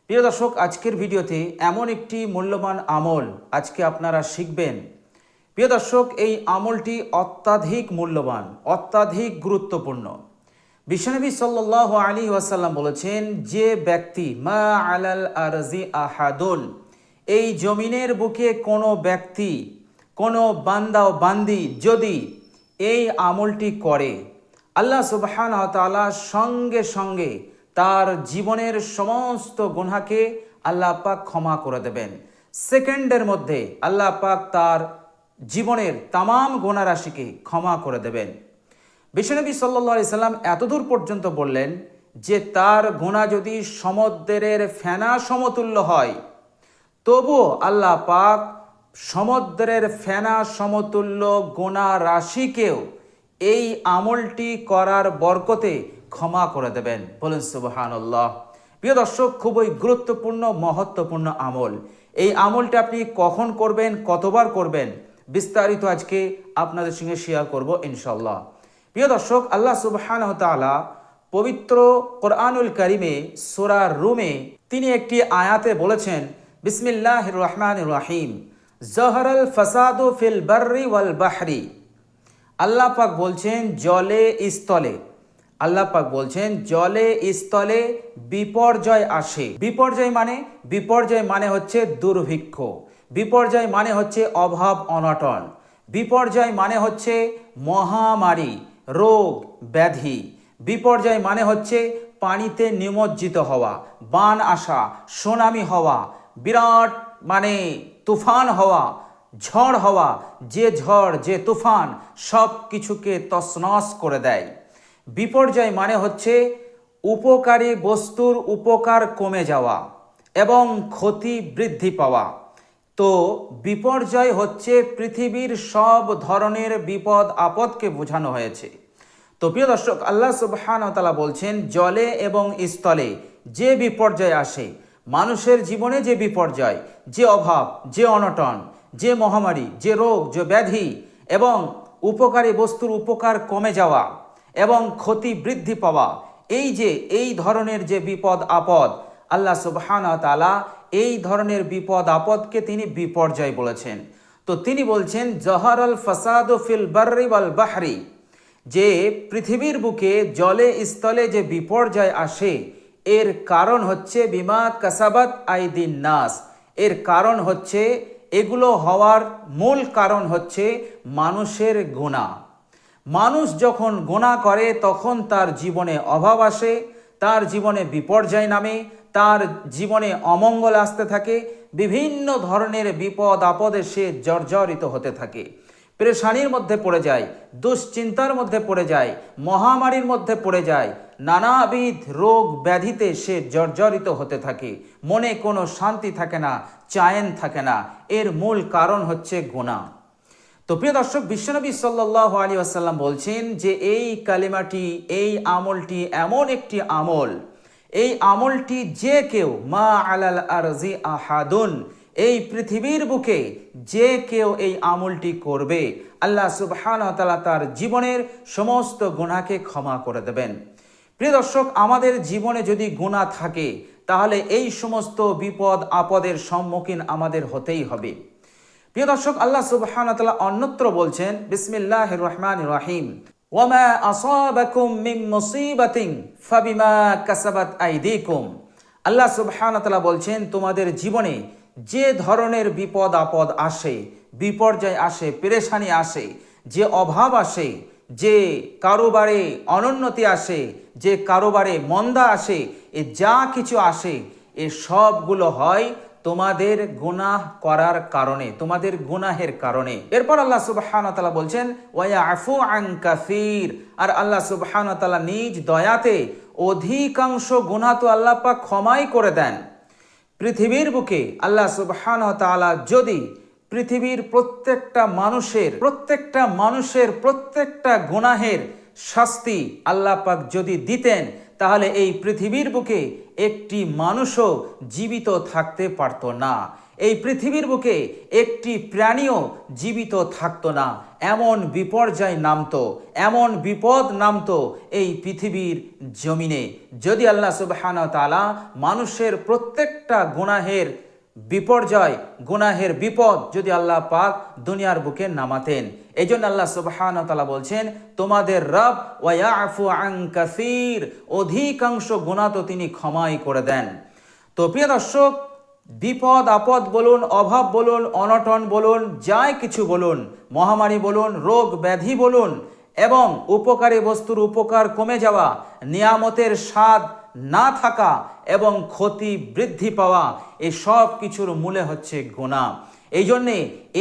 প্রিয় দর্শক, আজকের ভিডিওতে এমন একটি মূল্যবান আমল আজকে আপনারা শিখবেন। প্রিয় দর্শক, এই আমলটি অত্যাধিক মূল্যবান, অত্যাধিক গুরুত্বপূর্ণ। বিশ্বনবী সাল্লাল্লাহু আলাইহি ওয়াসাল্লাম বলেছেন, যে ব্যক্তি মা আলাল আরজি আহাদুন, এই জমিনের বুকে কোনো ব্যক্তি, কোনো বান্দা ও বান্দি যদি এই আমলটি করে, আল্লাহ সুবহানাহু ওয়া তাআলা সঙ্গে সঙ্গে তার জীবনের সমস্ত গুনাহকে আল্লাহ পাক ক্ষমা করে দেবেন। সেকেন্ডের মধ্যে আল্লাহ পাক তার জীবনের তামাম গুনাহ রাশিকে ক্ষমা করে দেবেন। বিশ্বনবী সাল্লাল্লাহু আলাইহি সাল্লাম এতদূর পর্যন্ত বললেন যে তার গুনাহ যদি সমুদ্রের ফেনা সমতুল্য হয়, তবুও আল্লাহ পাক সমুদ্রের ফেনা সমতুল্য গুনাহ রাশিকেও এই আমলটি করার বরকতে ক্ষমা করে দেবেন। বলেন সুবহানাল্লাহ। প্রিয় দর্শক, খুবই গুরুত্বপূর্ণ, মহত্বপূর্ণ আমল। এই আমলটা আপনি কখন করবেন, কতবার করবেন, বিস্তারিত আজকে আপনাদের সঙ্গে শেয়ার করব ইনশাআল্লাহ। প্রিয় দর্শক, আল্লাহ সুবহানাহু ওয়া তাআলা পবিত্র কোরআনুল কারিমে সূরা রুমে তিনি একটি আয়াতে বলেছেন, বিসমিল্লাহির রহমানির রহিম, জহরাল ফাসাদু ফিল বাররি ওয়াল বাহরি। আল্লাহ পাক বলছেন জলে স্থলে, আল্লাহ পাক বলছেন জলে স্থলে বিপর্যয় আসে। বিপর্যয় মানে হচ্ছে দুর্ভিক্ষ, বিপর্যয় মানে হচ্ছে অভাব অনটন, বিপর্যয় মানে হচ্ছে মহামারী, রোগ ব্যাধি, বিপর্যয় মানে হচ্ছে পানিতে নিমজ্জিত হওয়া, বান আসা, সুনামি হওয়া, বিরাট তুফান হওয়া, ঝড় হওয়া। যে ঝড়, যে তুফান সব কিছুকে তছনছ করে দেয়। বিপর্যয় মানে হচ্ছে উপকারী বস্তুর উপকার কমে যাওয়া এবং ক্ষতি বৃদ্ধি পাওয়া। তো বিপর্যয় হচ্ছে পৃথিবীর সব ধরনের বিপদ আপদকে বোঝানো হয়েছে। তো প্রিয় দর্শক, আল্লাহ সুবহানাহু ওয়া তাআলা বলছেন জলে এবং স্থলে যে বিপর্যয় আসে, মানুষের জীবনে যে বিপর্যয়, যে অভাব, যে অনটন, যে মহামারী, যে রোগ, যে ব্যাধি এবং উপকারী বস্তুর উপকার কমে যাওয়া এবং ক্ষতি বৃদ্ধি পাওয়া, এই ধরনের যে বিপদ আপদ, আল্লাহ সুবহানাহু ওয়া তাআলা এই ধরনের বিপদ আপদকে তিনি বিপর্যয় বলেছেন। তো তিনি বলছেন জহরাল ফাসাদু ফিল বাররি ওয়াল বাহরি, যে পৃথিবীর বুকে জলে স্থলে যে বিপর্যয় আসে, এর কারণ হচ্ছে বিমা কাসাবাত আইদিন নাস। এর কারণ হচ্ছে, এগুলো হওয়ার মূল কারণ হচ্ছে মানুষের গুনাহ। মানুষ যখন গুনাহ করে তখন তার জীবনে অভাব আসে, তার জীবনে বিপর্যয় নামে, তার জীবনে অমঙ্গল আসতে থাকে, বিভিন্ন ধরনের বিপদ আপদে সে জর্জরিত হতে থাকে, পেরেশানির মধ্যে পড়ে যায়, দুশ্চিন্তার মধ্যে পড়ে যায়, মহামারীর মধ্যে পড়ে যায়, নানাবিধ রোগ ব্যাধিতে সে জর্জরিত হতে থাকে, মনে কোনো শান্তি থাকে না, চায়েন থাকে না। এর মূল কারণ হচ্ছে গুনাহ। তো প্রিয় দর্শক, বিশ্বনবী সাল্লাল্লাহু আলাইহি ওয়াসাল্লাম বলছেন যে এই কালিমাটি, এই আমলটি এমন একটি আমল, এই আমলটি যে কেউ মা আলাল আরজি আহাদুন, এই পৃথিবীর বুকে যে কেউ এই আমলটি করবে, আল্লাহ সুবহানাহু ওয়া তাআলা তার জীবনের সমস্ত গুনাহকে ক্ষমা করে দেবেন। প্রিয় দর্শক, আমাদের জীবনে যদি গুনাহ থাকে তাহলে এই সমস্ত বিপদ আপদের সম্মুখীন আমাদের হতেই হবে। প্রিয় দর্শক, আল্লাহ সুবহানাহু ওয়া তাআলা অন্যত্র বলছেন বিসমিল্লাহির রহমানির রহিম, ওয়ামা আসাবাকুম মিন মুসিবাতিন ফাবিমা কাসাবাত আইদিকুম। আল্লাহ সুবহানাহু ওয়া তাআলা বলছেন তোমাদের জীবনে যে ধরনের বিপদ আপদ আসে, বিপর্যয় আসে, পেরেশানি আসে, যে অভাব আসে, যে কারোবারে অনুন্নতি আসে, যে কারোবারে মন্দা আসে, এ যা কিছু আসে, এ সবগুলো হয় তোমাদের গুনাহ করার কারণে, তোমাদের গুনাহের কারণে। এরপর আল্লাহ সুবহানাহু ওয়া তাআলা বলছেন ওয়ায়াফু আন কাসীর, আর আল্লাহ সুবহানাহু ওয়া তাআলা নিজ দয়াতে অধিকাংশ গুনাহ তো আল্লাহ পাক ক্ষমাই করে দেন। পৃথিবীর বুকে আল্লাহ সুবহানাহু ওয়া তাআলা যদি পৃথিবীর প্রত্যেকটা মানুষের প্রত্যেকটা গুনাহের শাস্তি আল্লাহ পাক যদি দিতেন, তাহলে এই পৃথিবীর বুকে একটি মানুষও জীবিত থাকতে পারত না। এই পৃথিবীর বুকে একটি প্রাণীও জীবিত থাকতো না। এমন বিপর্যয় নামতো, এমন বিপদ নামতো এই পৃথিবীর জমিনে, যদি আল্লাহ সুবহানাহু ওয়া তাআলা মানুষের প্রত্যেকটা গুনাহের বিপর্যয়, গুনাহের বিপদ যদি আল্লাহ পাক দুনিয়ার বুকে নামাতেন। এই জন্য আল্লাহ সুবহানাহু ওয়া তাআলা বলছেন, তোমাদের রব ওয়া ইয়াফু আন কাসীর, অধিকাংশ গুনাহ তো তিনি ক্ষমাই করে দেন। তো প্রিয় দর্শক, বিপদ আপদ বলুন, অভাব বলুন, অনটন বলুন, যাই কিছু বলুন, মহামারী বলুন, রোগ ব্যাধি বলুন, এবং উপকারী বস্তুর উপকার কমে যাওয়া, নিয়ামতের স্বাদ না থাকা এবং ক্ষতি বৃদ্ধি পাওয়া, এই সব কিছুর মূলে হচ্ছে গুনাহ। এই জন্যে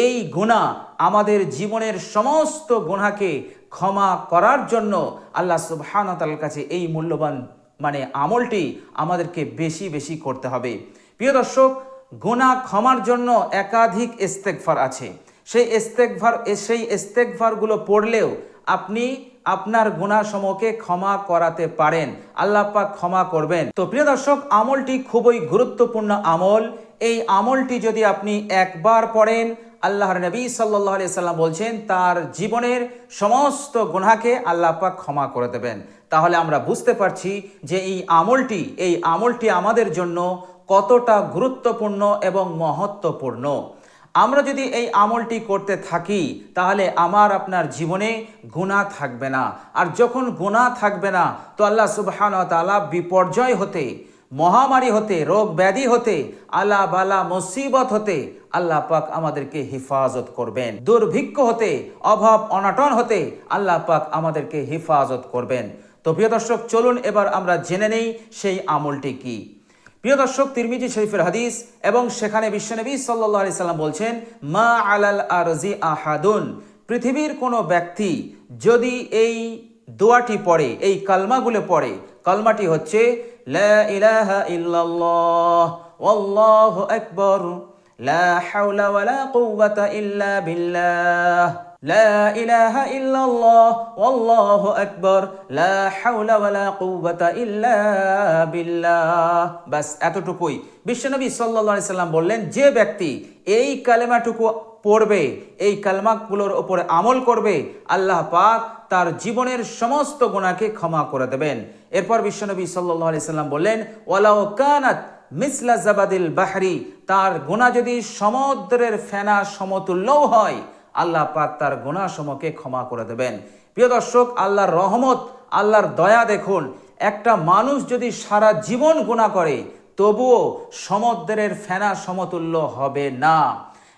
এই গুনাহ আমাদের জীবনের সমস্ত গুনাহকে ক্ষমা করার জন্য আল্লাহ সুবহানাহু ওয়া তাআলার কাছে এই মূল্যবান আমলটি আমাদেরকে বেশি বেশি করতে হবে। প্রিয় দর্শক, গুনাহ ক্ষমার জন্য একাধিক ইস্তেগফার আছে। সেই ইস্তেগফারগুলো পড়লেও আপনি আপনার গুনাহসমূহকে ক্ষমা করাতে পারেন, আল্লাহ পাক ক্ষমা করবেন। তো প্রিয় দর্শক, আমলটি খুবই গুরুত্বপূর্ণ আমল। এই আমলটি যদি আপনি একবার পড়েন, আল্লাহর নবী সাল্লাল্লাহু আলাইহি সাল্লাম বলছেন তার জীবনের সমস্ত গুনাহকে আল্লাহ পাক ক্ষমা করে দেবেন। তাহলে আমরা বুঝতে পারছি যে এই আমলটি আমাদের জন্য কতটা গুরুত্বপূর্ণ এবং মহত্বপূর্ণ। আমরা যদি এই আমলটি করতে থাকি তাহলে আমার আপনার জীবনে গুনাহ থাকবে না। আর যখন গুনাহ থাকবে না, তো আল্লাহ সুবহানাহু ওয়া তাআলা বিপর্যয় হতে, মহামারী হতে, রোগ ব্যাধি হতে, আলা বালা মুসিবত হতে আল্লাহ পাক আমাদেরকে হেফাজত করবেন। দুর্ভিক্ষ হতে, অভাব অনটন হতে আল্লাহ পাক আমাদেরকে হেফাজত করবেন। তো প্রিয় দর্শক, চলুন এবার আমরা জেনে নেই সেই আমলটি কি। প্রিয় দর্শক, তিরমিজি শরীফের হাদিস, এবং সেখানে বিশ্বনবী সাল্লাল্লাহু আলাইহি সাল্লাম বলছেন, মা আলাল আরজি আহাদুন, পৃথিবীর কোনো ব্যক্তি যদি এই দোয়াটি পড়ে, এই কালমাগুলো পড়ে, কালমাটি হচ্ছে লা ইলাহা ইল্লাল্লাহ ওয়াল্লাহু আকবার, লা হাওলা ওয়ালা কুওয়াতা ইল্লা বিল্লাহ, লা ইলাহা ইল্লাল্লাহ ওয়াল্লাহু আকবার, লা হাওলা ওয়ালা কুওয়াতা ইল্লা বিল্লাহ। বাস এতটুকুই। বিশ্বনবী সাল্লাল্লাহু আলাইহি সাল্লাম বললেন, যে ব্যক্তি এই কালেমাটুকু পড়বে, এই কালমাগুলোর উপরে আমল করবে, আল্লাহ পাক তার জীবনের সমস্ত গুনাহকে ক্ষমা করে দেবেন। এরপর বিশ্বনবী সাল্লাল্লাহু আলাইহি সাল্লাম বললেন, ওয়ালাউ কানাত মিসলা জাবাদিল বাহরি, তার গুনাহ যদি সমুদ্রের ফেনা সমতুল্যও হয়, আল্লাহ পাক তার গুনাহসমূহকে ক্ষমা করে দেবেন। প্রিয় দর্শক, আল্লাহর রহমত, আল্লাহর দয়া দেখুন। একটা মানুষ যদি সারা জীবন গুনাহ করে, তবুও সমুদ্রের ফেনা সমতুল্য হবে না।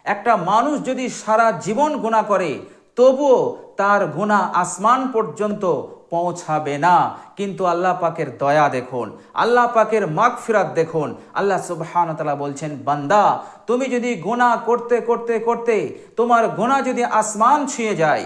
একটা মানুষ যদি সারা জীবন গুনাহ করে, তবুও তার গুনাহ আসমান পর্যন্ত পৌঁছাবে না। কিন্তু আল্লাহ পাকের দয়া দেখুন, আল্লাহ পাকের মাগফিরাত দেখুন। আল্লাহ সুবহানাহু ওয়া তাআলা বলছেন, বান্দা, তুমি যদি গুনাহ করতে করতে করতে তোমার গুনাহ যদি আসমান ছুঁয়ে যায়,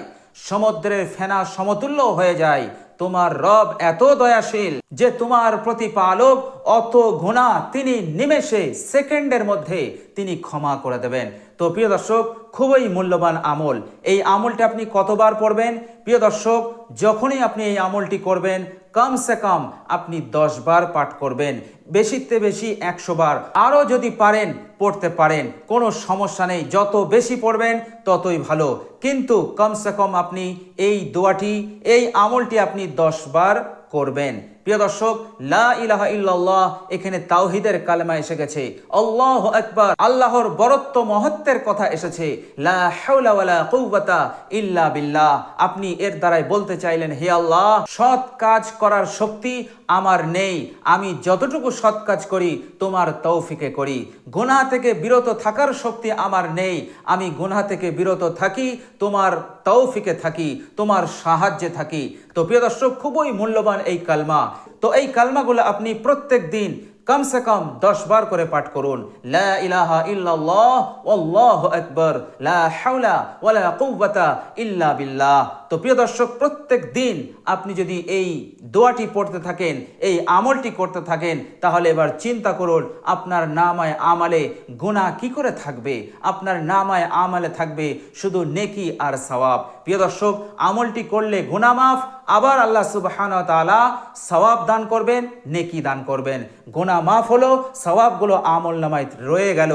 সমুদ্রের ফেনা সমতুল্য হয়ে যায়, তোমার রব এত দয়াশীল যে তোমার প্রতিপালক অত গুনাহ তিনি নিমেষে, সেকেন্ডের মধ্যে তিনি ক্ষমা করে দেবেন। তো প্রিয় দর্শক, খুবই মূল্যবান আমল। এই আমলটি আপনি কতবার পড়বেন? প্রিয় দর্শক, যখনই আপনি এই আমলটি করবেন, কমসে কম আপনি 10 বার পাঠ করবেন, বেশিতে বেশি 100 বার। আরও যদি পারেন পড়তে পারেন, কোনো সমস্যা নেই। যত বেশি পড়বেন ততই ভালো, কিন্তু কমসে কম আপনি এই দোয়াটি, এই আমলটি আপনি 10 বার করবেন। প্রিয় দর্শক, লা ইলাহা ইল্লাল্লাহ, এখানে তাওহীদের কালেমা এসে গেছে। আল্লাহু আকবার, আল্লাহর বরত্ব মহত্বের কথা এসেছে। লা হাওলা ওয়ালা কুওয়াতা ইল্লা বিল্লাহ। আপনি এর দ্বারাই বলতে চাইলেন, হে আল্লাহ, সৎ কাজ করার শক্তি আমার নেই, আমি যতটুকু সৎ কাজ করি তোমার তৌফিকে করি। গুনাহ থেকে বিরত থাকার শক্তি আমার নেই, আমি গুনাহ থেকে বিরত থাকি তোমার তৌফিকে থাকি, তোমার সাহায্যে থাকি। তো প্রিয় দর্শক, খুবই মূল্যবান এই কালমা। তো এই কালমাগুলো আপনি প্রত্যেক দিন কমসে কম 10 বার করে পাঠ করুন। লা ইলাহা ইল্লাল্লাহ ওয়াল্লাহু আকবার, লা হাওলা ওয়ালা কুওয়াতা ইল্লা বিল্লাহ। তো প্রিয় দর্শক, প্রত্যেক দিন আপনি যদি এই দোয়াটি পড়তে থাকেন, এই আমলটি করতে থাকেন, তাহলে এবার চিন্তা করুন আপনার নামায় আমালে গুনাহ কি করে থাকবে। আপনার নামায় আমালে থাকবে শুধু নেকি আর সওয়াব। প্রিয় দর্শক, আমলটি করলে গুনাহ মাফ, আবার আল্লাহ সুবহানাহু ওয়া তাআলা সওয়াব দান করবেন, নেকি দান করবেন। গুনাহ মাফ হলো, সওয়াবগুলো আমল নামায় রয়ে গেল।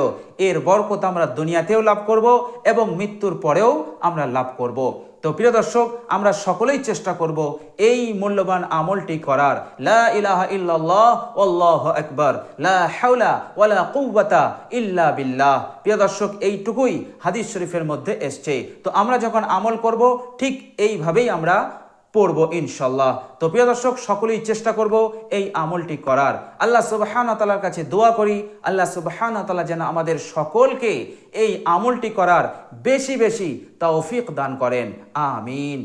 এর বরকত আমরা দুনিয়াতেও লাভ করব এবং মৃত্যুর পরেও আমরা লাভ করব। তো প্রিয় দর্শক, আমরা সকলেই চেষ্টা করব এই মূল্যবান আমলটি করার। লা ইলাহা ইল্লাল্লাহ আল্লাহু আকবার, লা হাওলা ওয়ালা কুওয়াতা ইল্লা বিল্লাহ। প্রিয় দর্শক, এইটুকুই হাদিস শরীফের মধ্যে এসছে। তো আমরা যখন আমল করব ঠিক এইভাবেই আমরা পড়ব ইনশাল্লাহ। তো প্রিয় দর্শক, সকলেই চেষ্টা করব এই আমলটি করার। আল্লাহ সুবহানাহু ওয়া তাআলার কাছে দোয়া করি, আল্লাহ সুবহানাহু ওয়া তাআলা যেন আমাদের সকলকে এই আমলটি করার বেশি বেশি তৌফিক দান করেন। আমিন।